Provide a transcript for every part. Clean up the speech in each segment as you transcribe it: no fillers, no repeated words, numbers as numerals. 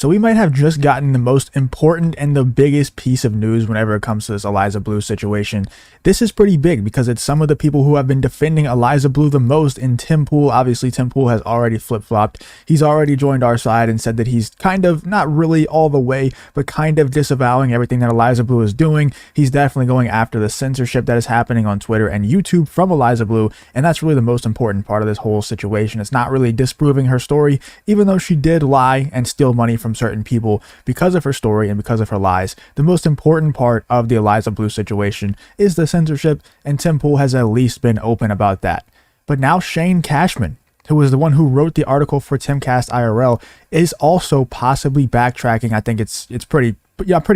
So we might have just gotten the most important and the biggest piece of news whenever it comes to this Eliza Bleu situation. This is pretty big because it's some of the people who have been defending Eliza Bleu the most in Tim Pool. Obviously, Tim Pool has already flip-flopped. He's already joined our side and said that he's kind of, not really all the way, but kind of disavowing everything that Eliza Bleu is doing. He's definitely going after the censorship that is happening on Twitter and YouTube from Eliza Bleu, and that's really the most important part of this whole situation. It's not really disproving her story, even though she did lie and steal money from certain people because of her story and because of her lies. The most important part of the Eliza Bleu situation is the censorship, and Tim Pool has at least been open about that. But now Shane Cashman, who was the one who wrote the article for Timcast IRL, is also possibly backtracking. I think it's pretty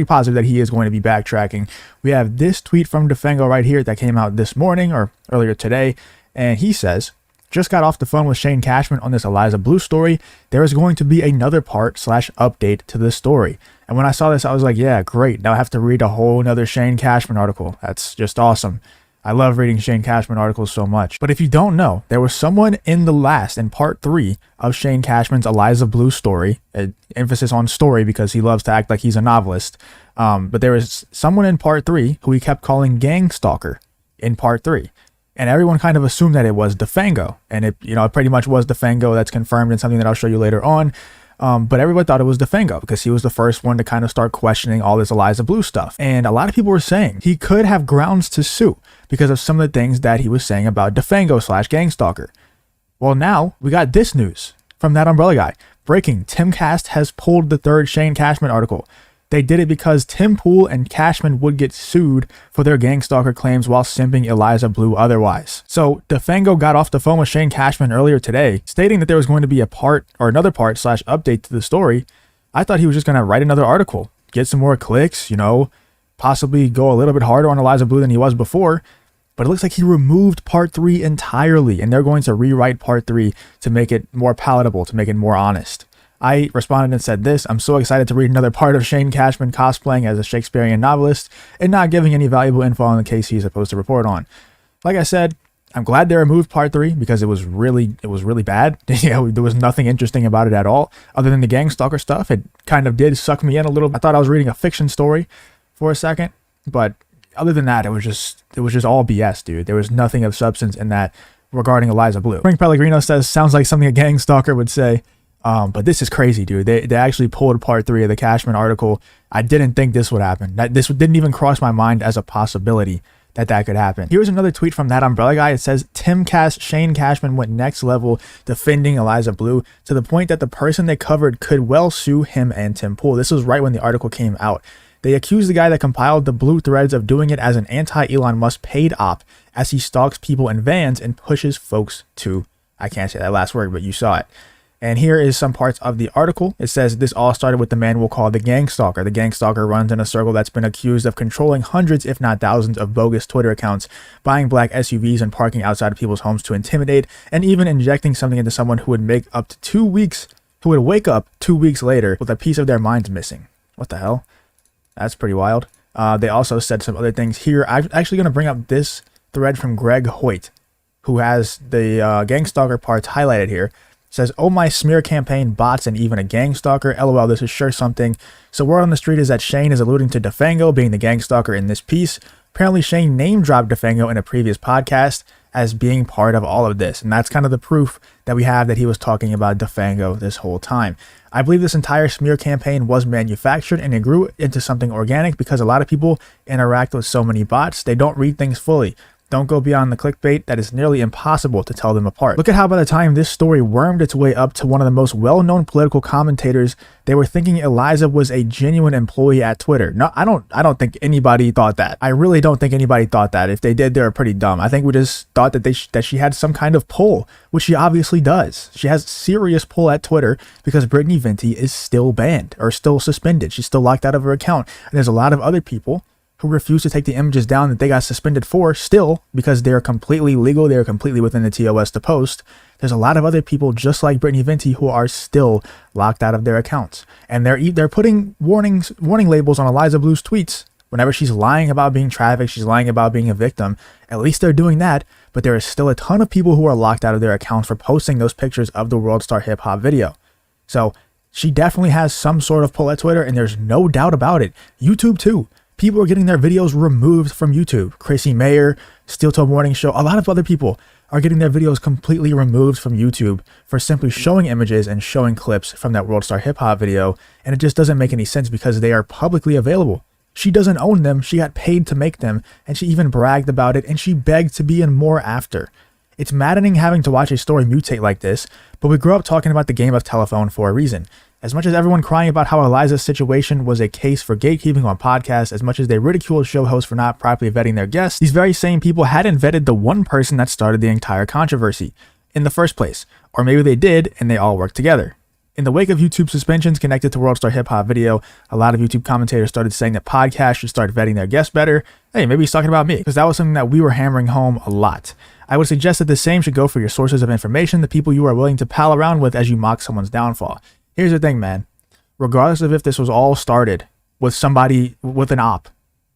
positive that he is going to be backtracking. We have this tweet from Defengo right here that came out this morning or earlier today, and he says, just got off the phone with Shane Cashman on this Eliza Bleu story. There is going to be another part/update to this story. And when I saw this, I was like, yeah, great. Now I have to read a whole nother Shane Cashman article. That's just awesome. I love reading Shane Cashman articles so much. But if you don't know, there was someone in part 3 of Shane Cashman's Eliza Bleu story, emphasis on story because he loves to act like he's a novelist. But there was someone in part 3 who he kept calling gang stalker in part 3. And everyone kind of assumed that it was Defengo. And it pretty much was Defengo. That's confirmed in something that I'll show you later on. But everyone thought it was Defengo because he was the first one to kind of start questioning all this Eliza Bleu stuff. And a lot of people were saying he could have grounds to sue because of some of the things that he was saying about Defengo/Gangstalker. Well, now we got this news from that umbrella guy. Breaking: Timcast has pulled the third Shane Cashman article. They did it because Tim Pool and Cashman would get sued for their gangstalker claims while simping Eliza Bleu otherwise. So Defengo got off the phone with Shane Cashman earlier today, stating that there was going to be another part/update to the story. I thought he was just going to write another article, get some more clicks, possibly go a little bit harder on Eliza Bleu than he was before. But it looks like he removed part 3 entirely, and they're going to rewrite part 3 to make it more palatable, to make it more honest. I responded and said this: I'm so excited to read another part of Shane Cashman cosplaying as a Shakespearean novelist and not giving any valuable info on the case he's supposed to report on. Like I said, I'm glad they removed part 3 because it was really bad. There was nothing interesting about it at all other than the gangstalker stuff. It kind of did suck me in a little. I thought I was reading a fiction story for a second, but other than that, it was just all BS, dude. There was nothing of substance in that regarding Eliza Bleu. Frank Pellegrino says, sounds like something a gangstalker would say. But this is crazy, dude. They actually pulled part 3 of the Cashman article. I didn't think this would happen. This didn't even cross my mind as a possibility that could happen. Here's another tweet from that umbrella guy. It says, Timcast Shane Cashman went next level defending Eliza Bleu to the point that the person they covered could well sue him and Tim Pool. This was right when the article came out. They accused the guy that compiled the Blue threads of doing it as an anti-Elon Musk paid op as he stalks people in vans and pushes folks to, I can't say that last word, but you saw it. And here is some parts of the article. It says, this all started with the man we'll call the gangstalker. The gangstalker runs in a circle that's been accused of controlling hundreds, if not thousands, of bogus Twitter accounts, buying black SUVs and parking outside of people's homes to intimidate, and even injecting something into someone who would wake up 2 weeks later with a piece of their minds missing. What the hell? That's pretty wild. They also said some other things here. I'm actually going to bring up this thread from Greg Hoyt, who has the gangstalker parts highlighted here. Says, oh my smear campaign, bots, and even a gangstalker. LOL, this is sure something. So word on the street is that Shane is alluding to Defengo being the gangstalker in this piece. Apparently Shane name dropped Defengo in a previous podcast as being part of all of this. And that's kind of the proof that we have that he was talking about Defengo this whole time. I believe this entire smear campaign was manufactured and it grew into something organic because a lot of people interact with so many bots. They don't read things fully. Don't go beyond the clickbait. That is nearly impossible to tell them apart. Look at how by the time this story wormed its way up to one of the most well-known political commentators, they were thinking Eliza was a genuine employee at Twitter. No, I don't think anybody thought that. I really don't think anybody thought that. If they did, they were pretty dumb. I think we just thought that she had some kind of pull, which she obviously does. She has serious pull at Twitter because Brittany Venti is still banned or still suspended. She's still locked out of her account. And there's a lot of other people who refuse to take the images down that they got suspended for still because they're completely legal. They're completely within the TOS to post. There's a lot of other people just like Brittany Venti who are still locked out of their accounts. And they're putting warning labels on Eliza Bleu's tweets. Whenever she's lying about being trafficked, she's lying about being a victim. At least they're doing that. But there is still a ton of people who are locked out of their accounts for posting those pictures of the World Star Hip Hop video. So She definitely has some sort of pull at Twitter, and there's no doubt about it. YouTube too. People are getting their videos removed from YouTube. Chrissy Mayer, Steel Toe Morning Show, a lot of other people are getting their videos completely removed from YouTube for simply showing images and showing clips from that World Star Hip Hop video. And it just doesn't make any sense because they are publicly available. She doesn't own them. She got paid to make them, and she even bragged about it, and she begged to be in more after. It's maddening having to watch a story mutate like this, but we grew up talking about the game of telephone for a reason. As much as everyone crying about how Eliza's situation was a case for gatekeeping on podcasts, as much as they ridiculed show hosts for not properly vetting their guests, these very same people hadn't vetted the one person that started the entire controversy in the first place. Or maybe they did, and they all worked together. In the wake of YouTube suspensions connected to World Star Hip Hop video, a lot of YouTube commentators started saying that podcasts should start vetting their guests better. Hey, maybe he's talking about me, because that was something that we were hammering home a lot. I would suggest that the same should go for your sources of information, the people you are willing to pal around with as you mock someone's downfall. Here's the thing, man. Regardless of if this was all started with somebody with an op,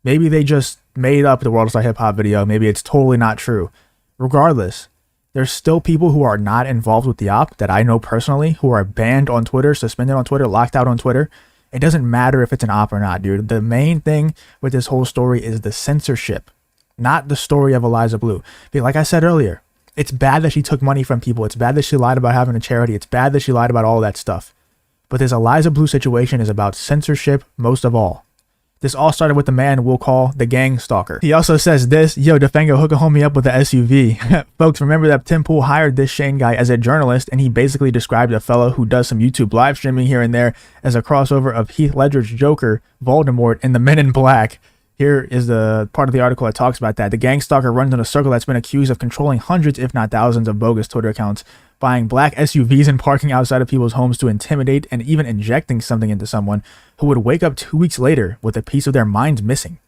maybe they just made up the World Star Hip Hop video, maybe it's totally not true. Regardless, there's still people who are not involved with the op that I know personally, who are banned on Twitter, suspended on Twitter, locked out on Twitter. It doesn't matter if it's an op or not, dude. The main thing with this whole story is the censorship, not the story of Eliza Bleu. But like I said earlier, it's bad that she took money from people. It's bad that she lied about having a charity. It's bad that she lied about all that stuff. But this Eliza Bleu situation is about censorship most of all. This all started with the man we'll call the gang stalker. He also says this, yo, Defango, hook a homie up with the SUV. Folks, remember that Tim Pool hired this Shane guy as a journalist, and he basically described a fellow who does some YouTube live streaming here and there as a crossover of Heath Ledger's Joker, Voldemort, and the Men in Black. Here is the part of the article that talks about that. The gang stalker runs in a circle that's been accused of controlling hundreds, if not thousands, of bogus Twitter accounts, buying black SUVs and parking outside of people's homes to intimidate, and even injecting something into someone who would wake up 2 weeks later with a piece of their minds missing.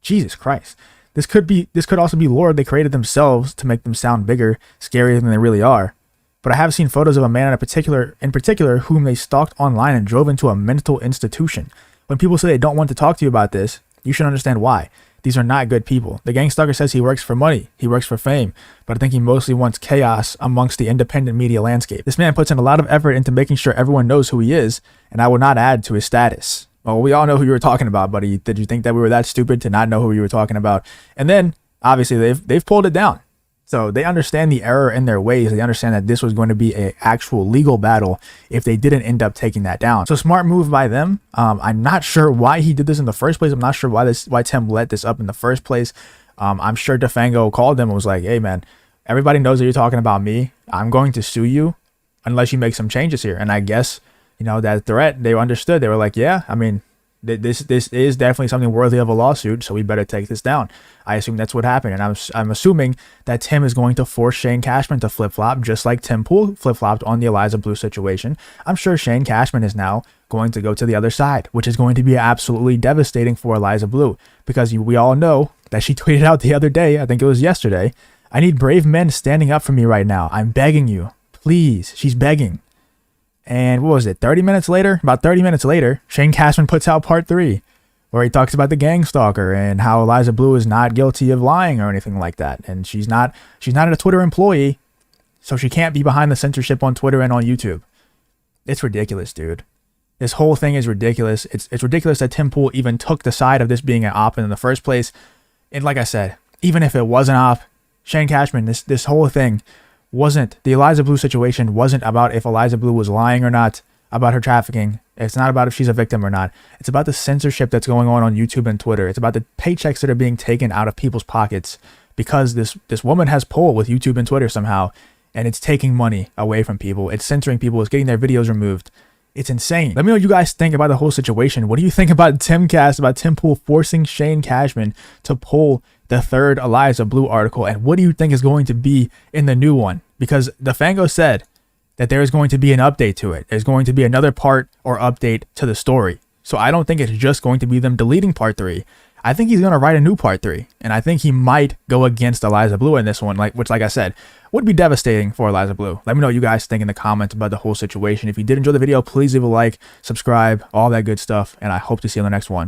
Jesus Christ. This could also be lore they created themselves to make them sound bigger, scarier than they really are. But I have seen photos of a man in particular whom they stalked online and drove into a mental institution. When people say they don't want to talk to you about this, you should understand why. These are not good people. The gang stalker says he works for money, he works for fame, but I think he mostly wants chaos amongst the independent media landscape. This man puts in a lot of effort into making sure everyone knows who he is, and I will not add to his status. Well, we all know who you were talking about, buddy. Did you think that we were that stupid to not know who you were talking about? And then, obviously, they've pulled it down. So they understand the error in their ways. They understand that this was going to be an actual legal battle if they didn't end up taking that down. So smart move by them. I'm not sure why he did this in the first place. I'm not sure why Tim let this up in the first place. I'm sure Defango called them and was like, hey, man, everybody knows that you're talking about me. I'm going to sue you unless you make some changes here. And I guess, you know, that threat, they understood. They were like, yeah, I mean, this is definitely something worthy of a lawsuit, so we better take this down. I assume that's what happened, and I'm assuming that Tim is going to force Shane Cashman to flip-flop, just like Tim Pool flip-flopped on the Eliza Bleu situation. I'm sure Shane Cashman is now going to go to the other side, which is going to be absolutely devastating for Eliza Bleu, because we all know that she tweeted out the other day, I think it was yesterday, I need brave men standing up for me right now. I'm begging you. Please. She's begging. And what was it, 30 minutes later? About 30 minutes later, Shane Cashman puts out part 3, where he talks about the gang stalker and how Eliza Bleu is not guilty of lying or anything like that. And she's not a Twitter employee, so she can't be behind the censorship on Twitter and on YouTube. It's ridiculous, dude. This whole thing is ridiculous. It's ridiculous that Tim Pool even took the side of this being an op in the first place. And like I said, even if it was an op, Shane Cashman, this whole thing the Eliza Bleu situation wasn't about if Eliza Bleu was lying or not about her trafficking. It's not about if she's a victim or not. It's about the censorship that's going on YouTube and Twitter. It's about the paychecks that are being taken out of people's pockets because this woman has pull with YouTube and Twitter somehow, and it's taking money away from people. It's censoring people. It's getting their videos removed. It's insane. Let me know what you guys think about the whole situation. What do you think about Timcast, about Tim Pool forcing Shane Cashman to pull the third Eliza Bleu article? And what do you think is going to be in the new one? Because Defango said that there is going to be an update to it. There's going to be another part or update to the story. So I don't think it's just going to be them deleting part 3. I think he's going to write a new part 3. And I think he might go against Eliza Bleu in this one, which, like I said, would be devastating for Eliza Bleu. Let me know what you guys think in the comments about the whole situation. If you did enjoy the video, please leave a like, subscribe, all that good stuff. And I hope to see you on the next one.